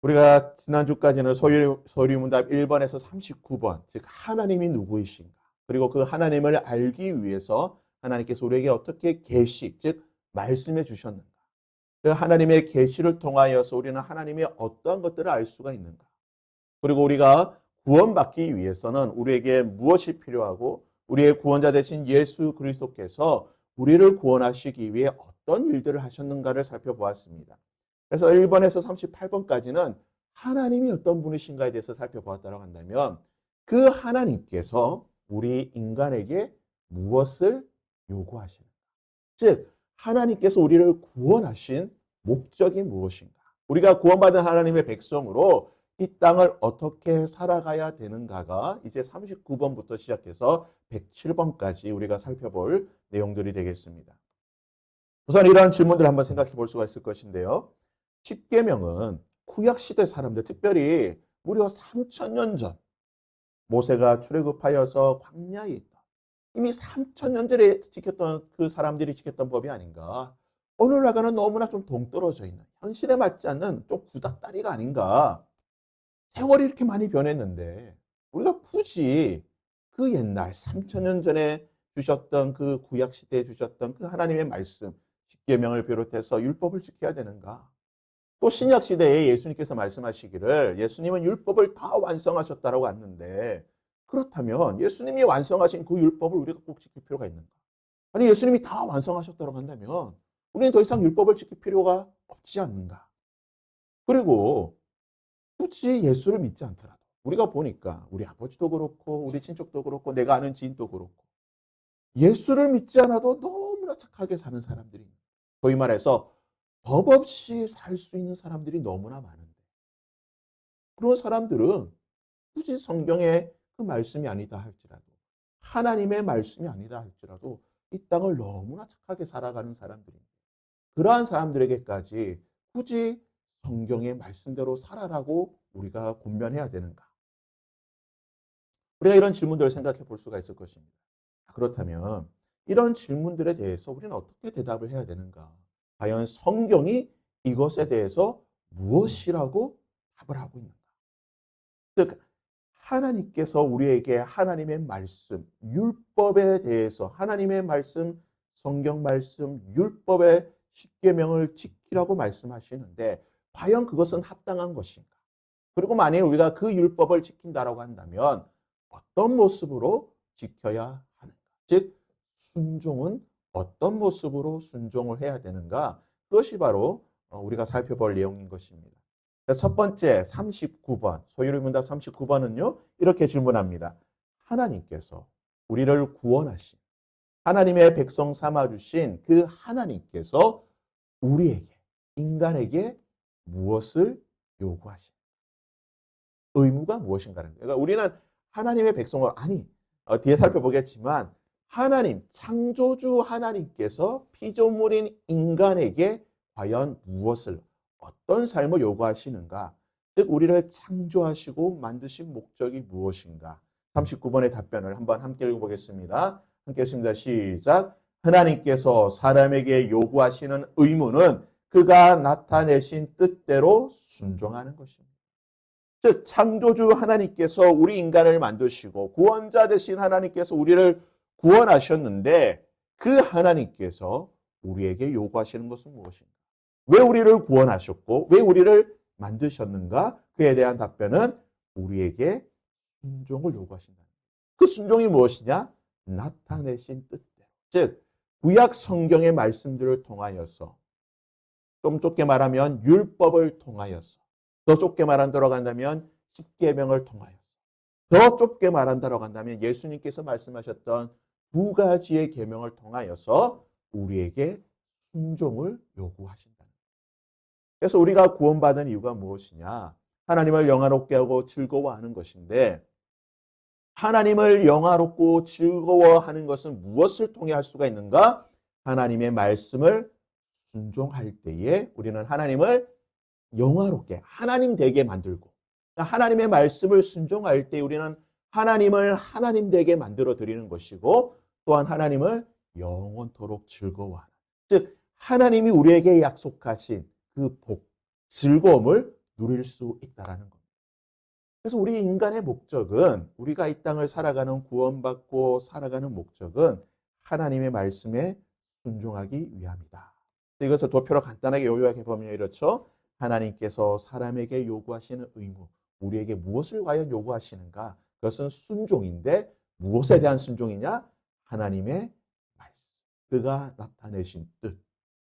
우리가 지난주까지는 소유문답 1번에서 39번, 즉 하나님이 누구이신가, 그리고 그 하나님을 알기 위해서 하나님께서 우리에게 어떻게 계시, 즉 말씀해 주셨는가, 그 하나님의 계시를 통하여서 우리는 하나님의 어떠한 것들을 알 수가 있는가, 그리고 우리가 구원받기 위해서는 우리에게 무엇이 필요하고 우리의 구원자 되신 예수 그리스도께서 우리를 구원하시기 위해 어떤 일들을 하셨는가를 살펴보았습니다. 그래서 1번에서 38번까지는 하나님이 어떤 분이신가에 대해서 살펴보았다고 한다면 그 하나님께서 우리 인간에게 무엇을 요구하시는가? 즉 하나님께서 우리를 구원하신 목적이 무엇인가? 우리가 구원받은 하나님의 백성으로 이 땅을 어떻게 살아가야 되는가가 이제 39번부터 시작해서 107번까지 우리가 살펴볼 내용들이 되겠습니다. 우선 이러한 질문들을 한번 생각해 볼 수가 있을 것인데요. 십계명은 구약시대 사람들, 특별히 무려 3000년 전 모세가 출애굽하여서 광야에 있다. 이미 3000년 전에 지켰던 그 사람들이 지켰던 법이 아닌가. 오늘날과는 너무나 좀 동떨어져 있는, 현실에 맞지 않는 좀 구닥다리가 아닌가. 세월이 이렇게 많이 변했는데 우리가 굳이 그 옛날 3000년 전에 주셨던 그 구약시대에 주셨던 그 하나님의 말씀, 십계명을 비롯해서 율법을 지켜야 되는가? 또 신약시대에 예수님께서 말씀하시기를 예수님은 율법을 다 완성하셨다라고 했는데 그렇다면 예수님이 완성하신 그 율법을 우리가 꼭 지킬 필요가 있는가? 아니 예수님이 다 완성하셨다고 한다면 우리는 더 이상 율법을 지킬 필요가 없지 않는가? 그리고 굳이 예수를 믿지 않더라도 우리가 보니까 우리 아버지도 그렇고 우리 친척도 그렇고 내가 아는 지인도 그렇고 예수를 믿지 않아도 너무나 착하게 사는 사람들이 있는, 소위 말해서 법 없이 살 수 있는 사람들이 너무나 많은데 그런 사람들은 굳이 성경의 그 말씀이 아니다 할지라도 하나님의 말씀이 아니다 할지라도 이 땅을 너무나 착하게 살아가는 사람들입니다. 그러한 사람들에게까지 굳이 성경의 말씀대로 살아라고 우리가 권면해야 되는가? 우리가 이런 질문들을 생각해 볼 수가 있을 것입니다. 그렇다면 이런 질문들에 대해서 우리는 어떻게 대답을 해야 되는가? 과연 성경이 이것에 대해서 무엇이라고 답을 하고 있는가? 즉 하나님께서 우리에게 하나님의 말씀, 율법에 대해서 하나님의 말씀, 성경 말씀, 율법의 십계명을 지키라고 말씀하시는데 과연 그것은 합당한 것인가? 그리고 만일 우리가 그 율법을 지킨다라고 한다면 어떤 모습으로 지켜야 하는가? 즉 순종은 어떤 모습으로 순종을 해야 되는가? 그것이 바로 우리가 살펴볼 내용인 것입니다. 첫 번째 39번 소유문답 39번은요. 이렇게 질문합니다. 하나님께서 우리를 구원하신 하나님의 백성 삼아주신 그 하나님께서 우리에게 인간에게 무엇을 요구하신 의무가 무엇인가는 거예요. 그러니까 우리는 하나님의 백성을 뒤에 살펴보겠지만 하나님 창조주 하나님께서 피조물인 인간에게 과연 무엇을 어떤 삶을 요구하시는가? 즉 우리를 창조하시고 만드신 목적이 무엇인가? 39번의 답변을 한번 함께 읽어보겠습니다. 함께 읽습니다. 시작. 하나님께서 사람에게 요구하시는 의무는 그가 나타내신 뜻대로 순종하는 것입니다. 즉 창조주 하나님께서 우리 인간을 만드시고 구원자 되신 하나님께서 우리를 구원하셨는데 그 하나님께서 우리에게 요구하시는 것은 무엇인가? 왜 우리를 구원하셨고 왜 우리를 만드셨는가? 그에 대한 답변은 우리에게 순종을 요구하신다. 그 순종이 무엇이냐? 나타내신 뜻대로. 즉 구약 성경의 말씀들을 통하여서 좀 좁게 말하면 율법을 통하여서 더 좁게 말한다고 한다면 십계명을 통하여서 더 좁게 말한다고 한다면 예수님께서 말씀하셨던 두 가지의 계명을 통하여서 우리에게 순종을 요구하신다. 그래서 우리가 구원받은 이유가 무엇이냐? 하나님을 영화롭게 하고 즐거워하는 것인데 하나님을 영화롭고 즐거워하는 것은 무엇을 통해 할 수가 있는가? 하나님의 말씀을 순종할 때에 우리는 하나님을 영화롭게 하나님 되게 만들고 하나님의 말씀을 순종할 때 우리는 하나님을 하나님 되게 만들어 드리는 것이고 또한 하나님을 영원토록 즐거워하는 즉 하나님이 우리에게 약속하신 그 복, 즐거움을 누릴 수 있다라는 겁니다. 그래서 우리 인간의 목적은 우리가 이 땅을 살아가는 구원받고 살아가는 목적은 하나님의 말씀에 순종하기 위함이다. 이것을 도표로 간단하게 요약해 보면 이렇죠. 하나님께서 사람에게 요구하시는 의무, 우리에게 무엇을 과연 요구하시는가? 그것은 순종인데 무엇에 대한 순종이냐? 하나님의 말씀, 그가 나타내신 뜻.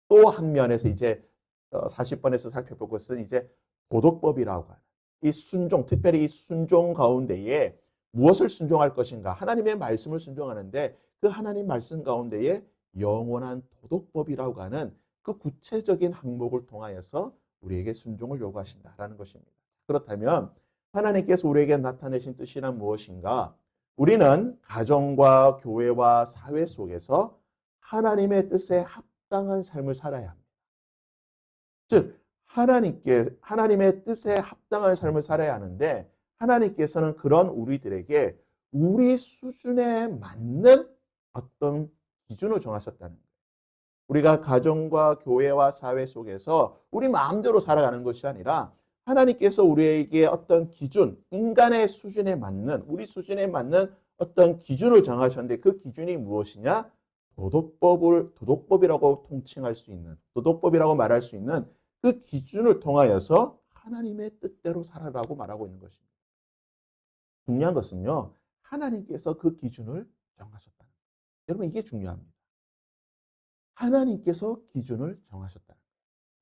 또 한 면에서 이제 40번에서 살펴볼 것은 이제 도덕법이라고 하는 이 순종, 특별히 이 순종 가운데에 무엇을 순종할 것인가? 하나님의 말씀을 순종하는데 그 하나님 말씀 가운데에 영원한 도덕법이라고 하는 그 구체적인 항목을 통하여서 우리에게 순종을 요구하신다라는 것입니다. 그렇다면 하나님께서 우리에게 나타내신 뜻이란 무엇인가? 우리는 가정과 교회와 사회 속에서 하나님의 뜻에 합당한 삶을 살아야 합니다. 즉 하나님의 뜻에 합당한 삶을 살아야 하는데 하나님께서는 그런 우리들에게 우리 수준에 맞는 어떤 기준을 정하셨다는 거예요. 우리가 가정과 교회와 사회 속에서 우리 마음대로 살아가는 것이 아니라 하나님께서 우리에게 어떤 기준, 인간의 수준에 맞는, 우리 수준에 맞는 어떤 기준을 정하셨는데 그 기준이 무엇이냐? 도덕법이라고 통칭할 수 있는, 도덕법이라고 말할 수 있는 그 기준을 통하여서 하나님의 뜻대로 살아라고 말하고 있는 것입니다. 중요한 것은요, 하나님께서 그 기준을 정하셨다는 거예요. 여러분, 이게 중요합니다. 하나님께서 기준을 정하셨다는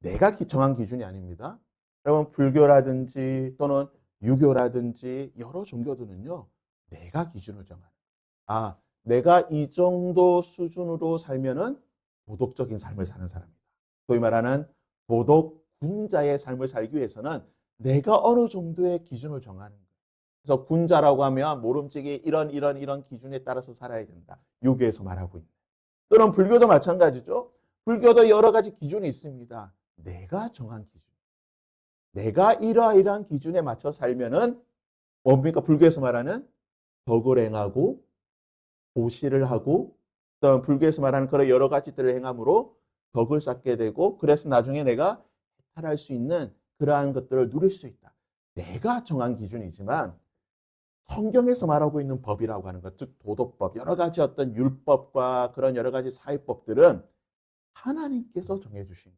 거예요. 내가 정한 기준이 아닙니다. 여러분, 불교라든지 또는 유교라든지 여러 종교들은요, 내가 기준을 정하는 거예요. 내가 이 정도 수준으로 살면은 도덕적인 삶을 사는 사람이다. 소위 말하는 도덕군자의 삶을 살기 위해서는 내가 어느 정도의 기준을 정하는 거예요. 그래서 군자라고 하면 모름지기 이런 기준에 따라서 살아야 된다. 유교에서 말하고 있는. 또는 불교도 마찬가지죠. 불교도 여러 가지 기준이 있습니다. 내가 정한 기준. 내가 이러이러한 기준에 맞춰 살면은 뭡니까? 불교에서 말하는 덕을 행하고 보시를 하고 또 불교에서 말하는 그런 여러 가지들을 행함으로 덕을 쌓게 되고 그래서 나중에 내가 해탈할 수 있는 그러한 것들을 누릴 수 있다. 내가 정한 기준이지만 성경에서 말하고 있는 법이라고 하는 것, 즉 도덕법, 여러 가지 어떤 율법과 그런 여러 가지 사회법들은 하나님께서 정해주신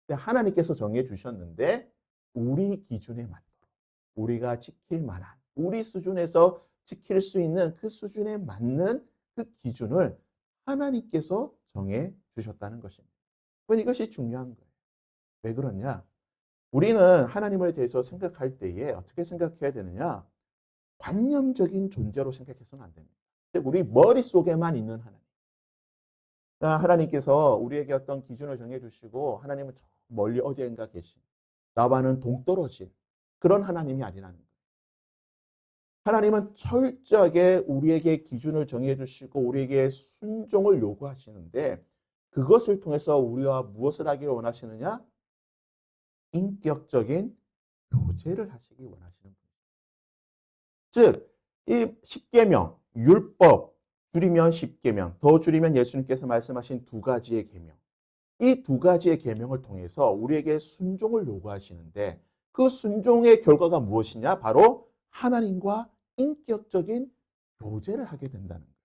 거예요. 하나님께서 정해주셨는데 우리 기준에 맞도록 우리가 지킬 만한 우리 수준에서 지킬 수 있는 그 수준에 맞는 그 기준을 하나님께서 정해 주셨다는 것입니다. 이것이 중요한 거예요. 왜 그러냐? 우리는 하나님에 대해서 생각할 때에 어떻게 생각해야 되느냐? 관념적인 존재로 생각해서는 안 됩니다. 우리 머릿속에만 있는 하나님. 하나님께서 우리에게 어떤 기준을 정해주시고 하나님은 저 멀리 어디엔가 계신 나와는 동떨어진 그런 하나님이 아니라는 거예요. 하나님은 철저하게 우리에게 기준을 정해주시고 우리에게 순종을 요구하시는데 그것을 통해서 우리와 무엇을 하기를 원하시느냐? 인격적인 교제를 하시기 원하시는 분이에요. 즉, 이 십계명, 율법, 줄이면 십계명, 더 줄이면 예수님께서 말씀하신 두 가지의 계명. 이 두 가지의 계명을 통해서 우리에게 순종을 요구하시는데 그 순종의 결과가 무엇이냐? 바로 하나님과 인격적인 교제를 하게 된다는 거예요.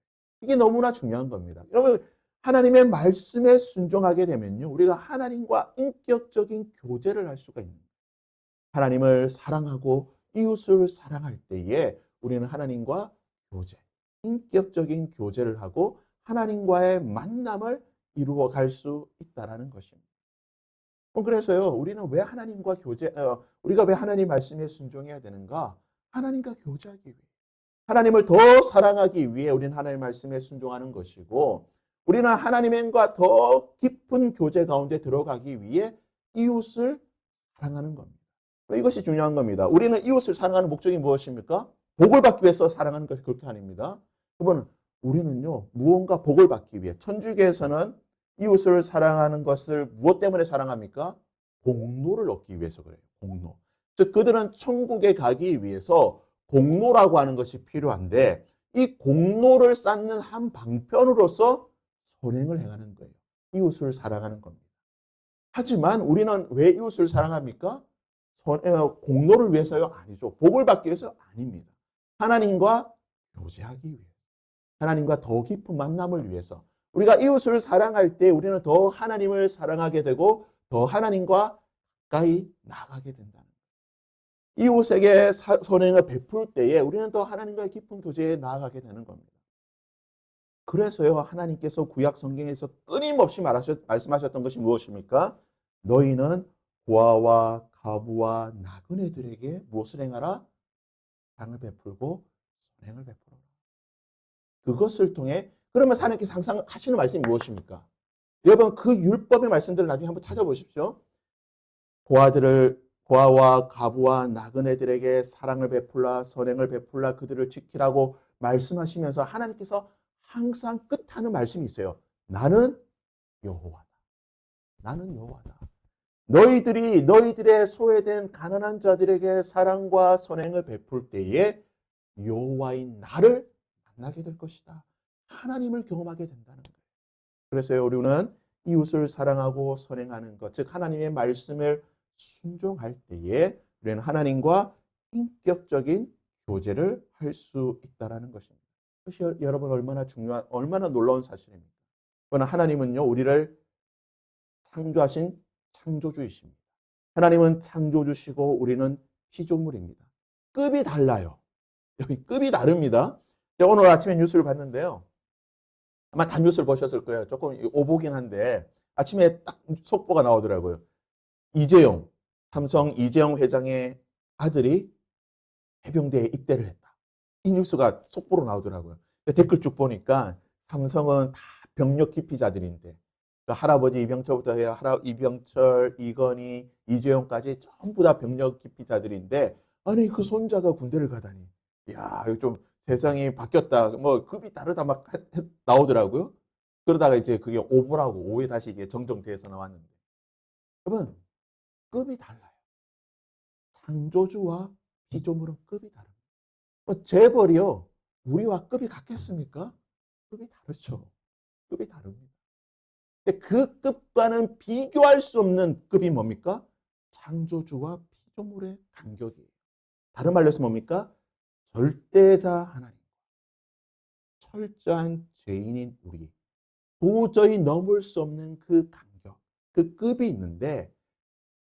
이게 너무나 중요한 겁니다. 여러분, 하나님의 말씀에 순종하게 되면요. 우리가 하나님과 인격적인 교제를 할 수가 있는 거예요. 하나님을 사랑하고 이웃을 사랑할 때에 우리는 하나님과 교제, 인격적인 교제를 하고 하나님과의 만남을 이루어 갈 수 있다는 것입니다. 그래서요, 우리는 왜 하나님과 우리가 왜 하나님 말씀에 순종해야 되는가? 하나님과 교제하기 위해. 하나님을 더 사랑하기 위해 우리는 하나님 말씀에 순종하는 것이고, 우리는 하나님과 더 깊은 교제 가운데 들어가기 위해 이웃을 사랑하는 겁니다. 이것이 중요한 겁니다. 우리는 이웃을 사랑하는 목적이 무엇입니까? 복을 받기 위해서 사랑하는 것이 그렇게 아닙니다. 그러면 우리는요, 무언가 복을 받기 위해, 천주교에서는 이웃을 사랑하는 것을 무엇 때문에 사랑합니까? 공로를 얻기 위해서 그래요. 공로. 즉 그들은 천국에 가기 위해서 공로라고 하는 것이 필요한데 이 공로를 쌓는 한 방편으로서 선행을 행하는 거예요. 이웃을 사랑하는 겁니다. 하지만 우리는 왜 이웃을 사랑합니까? 공로를 위해서요? 아니죠. 복을 받기 위해서? 아닙니다. 하나님과 교제하기 위해서. 하나님과 더 깊은 만남을 위해서. 우리가 이웃을 사랑할 때 우리는 더 하나님을 사랑하게 되고 더 하나님과 가까이 나가게 된다는 거예요. 이웃에게 선행을 베풀 때에 우리는 더 하나님과의 깊은 교제에 나아가게 되는 겁니다. 그래서요, 하나님께서 구약 성경에서 끊임없이 말씀하셨던 것이 무엇입니까? 너희는 고아와 가부와 나그네들에게 무엇을 행하라? 사랑을 베풀고 선행을 베풀어라. 그것을 통해 그러면 하나님께서 항상 하시는 말씀이 무엇입니까? 여러분 그 율법의 말씀들을 나중에 한번 찾아보십시오. 고아와 가부와 나그네들에게 사랑을 베풀라 선행을 베풀라 그들을 지키라고 말씀하시면서 하나님께서 항상 끝하는 말씀이 있어요. 나는 여호와다. 나는 여호와다. 너희들이 너희들의 소외된 가난한 자들에게 사랑과 선행을 베풀 때에 여호와인 나를 만나게 될 것이다. 하나님을 경험하게 된다는 거예요. 그래서 우리는 이웃을 사랑하고 선행하는 것, 즉 하나님의 말씀을 순종할 때에 우리는 하나님과 인격적인 교제를 할 수 있다는 것입니다. 그것이 여러분 얼마나 놀라운 사실입니까? 그러나 하나님은요, 우리를 창조하신 창조주이십니다. 하나님은 창조주시고 우리는 피조물입니다. 급이 달라요. 여기 급이 다릅니다. 제가 오늘 아침에 뉴스를 봤는데요. 아마 단 뉴스를 보셨을 거예요. 조금 오보긴 한데 아침에 딱 속보가 나오더라고요. 삼성 이재용 회장의 아들이 해병대에 입대를 했다. 이 뉴스가 속보로 나오더라고요. 댓글 쭉 보니까 삼성은 다 병력 기피자들인데 할아버지 이병철부터 해야 이병철, 이건희, 이재용까지 전부 다 병력 기피자들인데 아니 그 손자가 군대를 가다니. 야, 이거 좀 세상이 바뀌었다. 뭐 급이 다르다 막 나오더라고요. 그러다가 이제 그게 오보라고 오해 다시 이게 정정돼서 나왔는데 여러분 급이 달라요. 창조주와 피조물은 급이 다릅니다. 재벌이요 우리와 급이 같겠습니까? 급이 다르죠. 급이 다릅니다. 근데 그 급과는 비교할 수 없는 급이 뭡니까? 창조주와 피조물의 간격이에요. 다른 말로 해서 뭡니까? 절대자 하나님, 철저한 죄인인 우리, 도저히 넘을 수 없는 그 간격, 그 급이 있는데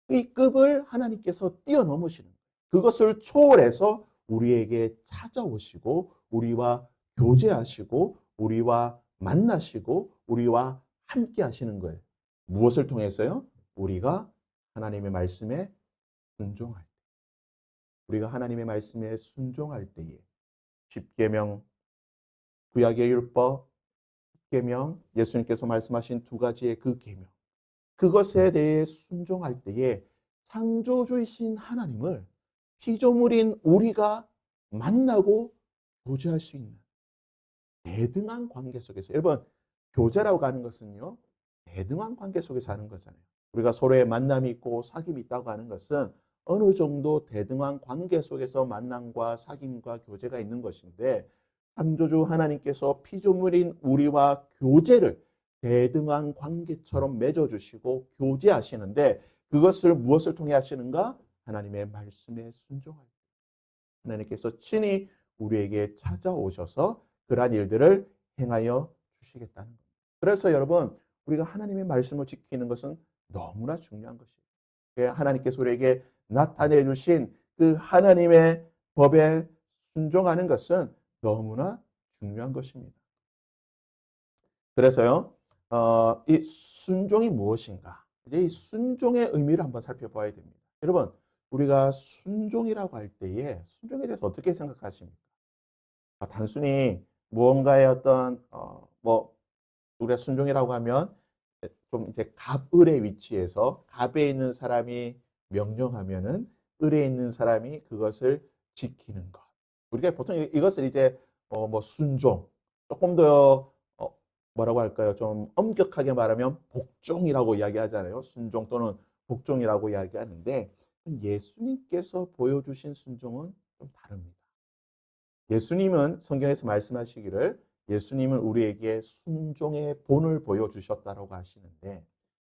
이 급을 하나님께서 뛰어넘으시는 거예요. 그것을 초월해서 우리에게 찾아오시고 우리와 교제하시고 우리와 만나시고 우리와 함께 하시는 거예요. 무엇을 통해서요? 우리가 하나님의 말씀에 순종할 때. 우리가 하나님의 말씀에 순종할 때에 십계명, 구약의 율법, 십계명, 예수님께서 말씀하신 두 가지의 그 계명. 그것에 대해 순종할 때에 창조주이신 하나님을 피조물인 우리가 만나고 교제할 수 있는 대등한 관계 속에서 여러분 교제라고 하는 것은요 대등한 관계 속에서 하는 거잖아요. 우리가 서로의 만남이 있고 사귐이 있다고 하는 것은 어느 정도 대등한 관계 속에서 만남과 사귐과 교제가 있는 것인데 창조주 하나님께서 피조물인 우리와 교제를 대등한 관계처럼 맺어주시고 교제하시는데 그것을 무엇을 통해 하시는가? 하나님의 말씀에 순종할 때 하나님께서 친히 우리에게 찾아오셔서 그러한 일들을 행하여 주시겠다는 겁니다. 그래서 여러분 우리가 하나님의 말씀을 지키는 것은 너무나 중요한 것이에요. 하나님께서 우리에게 나타내 주신 그 하나님의 법에 순종하는 것은 너무나 중요한 것입니다. 그래서요, 이 순종이 무엇인가? 이제 이 순종의 의미를 한번 살펴봐야 됩니다. 여러분, 우리가 순종이라고 할 때에 순종에 대해서 어떻게 생각하십니까? 단순히 무언가의 어떤 뭐 우리가 순종이라고 하면 좀 이제 갑을의 위치에서 갑에 있는 사람이 명령하면은 을에 있는 사람이 그것을 지키는 것. 우리가 보통 이것을 이제 뭐 순종, 조금 더 뭐라고 할까요? 좀 엄격하게 말하면 복종이라고 이야기하잖아요. 순종 또는 복종이라고 이야기하는데 예수님께서 보여주신 순종은 좀 다릅니다. 예수님은 성경에서 말씀하시기를 예수님은 우리에게 순종의 본을 보여주셨다고 하시는데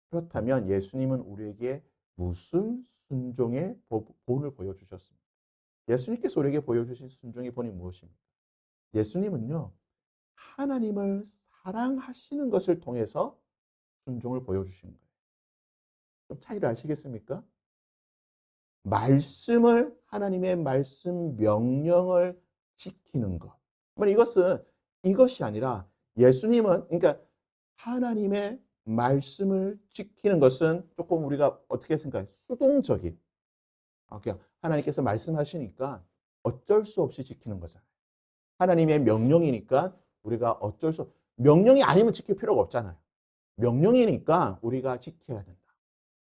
그렇다면 예수님은 우리에게 무슨 순종의 본을 보여주셨습니까? 예수님께서 우리에게 보여주신 순종의 본이 무엇입니까? 예수님은요, 하나님을 사랑하시는 것을 통해서 순종을 보여주신 거예요. 좀 차이를 아시겠습니까? 말씀을, 하나님의 말씀 명령을 지키는 것. 이것이 아니라 예수님은, 그러니까 하나님의 말씀을 지키는 것은 조금 우리가 어떻게 생각해요? 수동적인. 그냥 하나님께서 말씀하시니까 어쩔 수 없이 지키는 거잖아요. 하나님의 명령이니까 우리가 명령이 아니면 지킬 필요가 없잖아요. 명령이니까 우리가 지켜야 된다.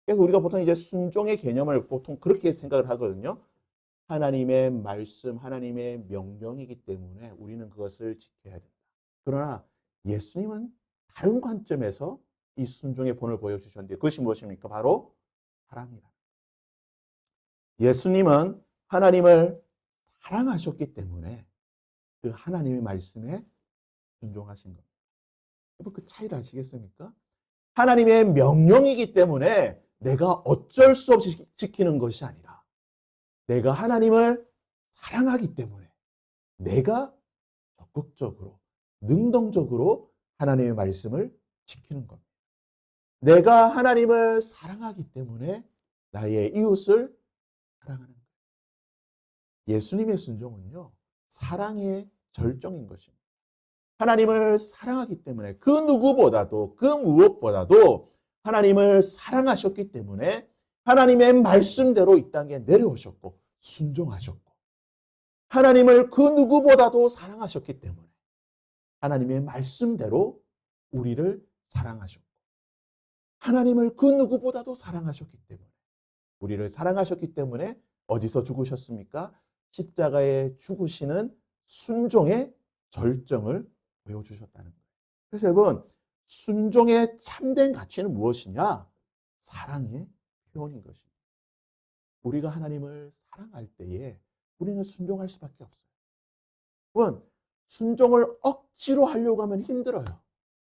그래서 우리가 보통 이제 순종의 개념을 보통 그렇게 생각을 하거든요. 하나님의 말씀, 하나님의 명령이기 때문에 우리는 그것을 지켜야 된다. 그러나 예수님은 다른 관점에서 이 순종의 본을 보여주셨는데 그것이 무엇입니까? 바로 사랑이다. 예수님은 하나님을 사랑하셨기 때문에 그 하나님의 말씀에 순종하신 겁니다. 여러분 그 차이를 아시겠습니까? 하나님의 명령이기 때문에 내가 어쩔 수 없이 지키는 것이 아니라 내가 하나님을 사랑하기 때문에 내가 적극적으로, 능동적으로 하나님의 말씀을 지키는 겁니다. 내가 하나님을 사랑하기 때문에 나의 이웃을 사랑하는 거예요. 예수님의 순종은요, 사랑의 절정인 것입니다. 하나님을 사랑하기 때문에 그 누구보다도, 그 무엇보다도 하나님을 사랑하셨기 때문에 하나님의 말씀대로 이 땅에 내려오셨고 순종하셨고 하나님을 그 누구보다도 사랑하셨기 때문에 하나님의 말씀대로 우리를 사랑하셨고 하나님을 그 누구보다도 사랑하셨기 때문에 우리를 사랑하셨기 때문에 어디서 죽으셨습니까? 십자가에 죽으시는 순종의 절정을 보여주셨다는 거예요. 그래서 여러분 순종의 참된 가치는 무엇이냐? 사랑의 표현인 것입니다. 우리가 하나님을 사랑할 때에 우리는 순종할 수밖에 없어요. 여러분 순종을 억지로 하려고 하면 힘들어요.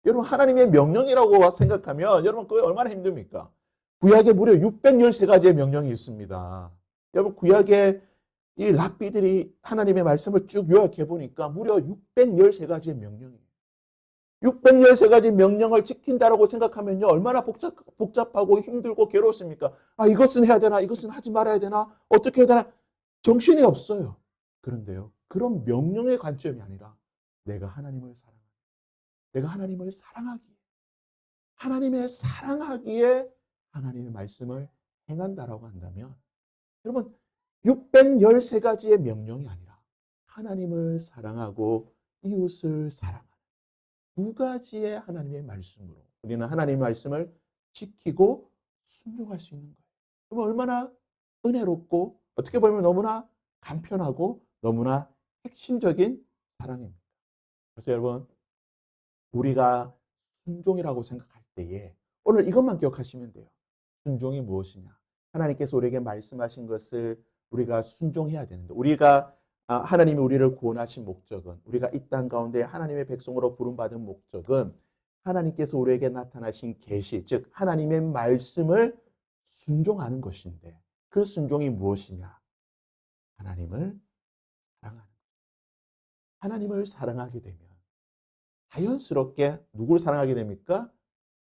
여러분 하나님의 명령이라고 생각하면 여러분 그게 얼마나 힘듭니까? 구약에 무려 613가지의 명령이 있습니다. 여러분 구약에 이 랍비들이 하나님의 말씀을 쭉 요약해 보니까 무려 613가지의 명령이에요. 613가지 명령을 지킨다라고 생각하면요. 얼마나 복잡하고 힘들고 괴롭습니까? 이것은 해야 되나? 이것은 하지 말아야 되나? 어떻게 해야 되나? 정신이 없어요. 그런데요. 그런 명령의 관점이 아니라 내가 하나님을 사랑하기. 내가 하나님을 사랑하기에. 하나님의 사랑하기에 하나님의 말씀을 행한다라고 한다면 여러분 613가지의 명령이 아니라 하나님을 사랑하고 이웃을 사랑하는 두 가지의 하나님의 말씀으로 우리는 하나님의 말씀을 지키고 순종할 수 있는 거예요. 그럼 얼마나 은혜롭고 어떻게 보면 너무나 간편하고 너무나 핵심적인 사랑입니다. 그래서 여러분 우리가 순종이라고 생각할 때에 오늘 이것만 기억하시면 돼요. 순종이 무엇이냐? 하나님께서 우리에게 말씀하신 것을 우리가 순종해야 되는데 하나님이 우리를 구원하신 목적은 우리가 이 땅 가운데 하나님의 백성으로 부름받은 목적은 하나님께서 우리에게 나타나신 계시, 즉 하나님의 말씀을 순종하는 것인데 그 순종이 무엇이냐? 하나님을 사랑하는 하나님을 사랑하게 되면 자연스럽게 누구를 사랑하게 됩니까?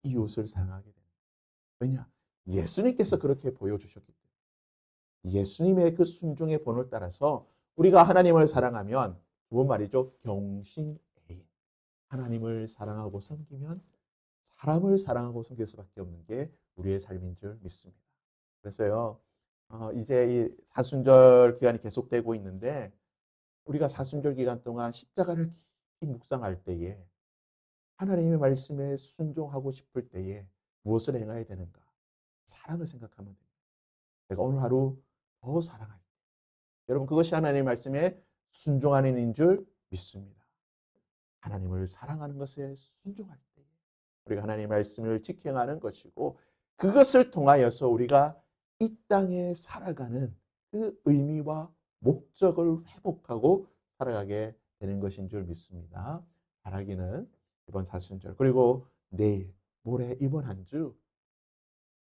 이웃을 사랑하게 됩니다. 왜냐? 예수님께서 그렇게 보여주셨기 때문에 예수님의 그 순종의 본을 따라서 우리가 하나님을 사랑하면 무슨 말이죠? 경신애인. 하나님을 사랑하고 섬기면 사람을 사랑하고 섬길 수밖에 없는 게 우리의 삶인 줄 믿습니다. 그래서요, 이제 이 사순절 기간이 계속되고 있는데 우리가 사순절 기간 동안 십자가를 깊이 묵상할 때에 하나님의 말씀에 순종하고 싶을 때에 무엇을 행해야 되는가? 사랑을 생각하면 됩니다. 내가 오늘 하루 더 사랑할게. 여러분 그것이 하나님의 말씀에 순종하는 인 줄 믿습니다. 하나님을 사랑하는 것에 순종할 때 우리가 하나님의 말씀을 지켜가는 것이고 그것을 통하여서 우리가 이 땅에 살아가는 그 의미와 목적을 회복하고 살아가게 되는 것인 줄 믿습니다. 바라기는 이번 사순절 그리고 내일 모레 이번 한 주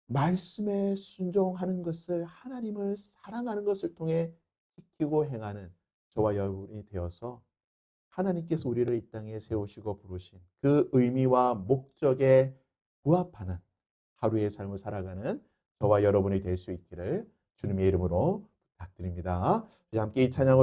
말씀에 순종하는 것을 하나님을 사랑하는 것을 통해 지키고 행하는 저와 여러분이 되어서 하나님께서 우리를 이 땅에 세우시고 부르신 그 의미와 목적에 부합하는 하루의 삶을 살아가는 저와 여러분이 될 수 있기를 주님의 이름으로 부탁드립니다. 함께 이 찬양을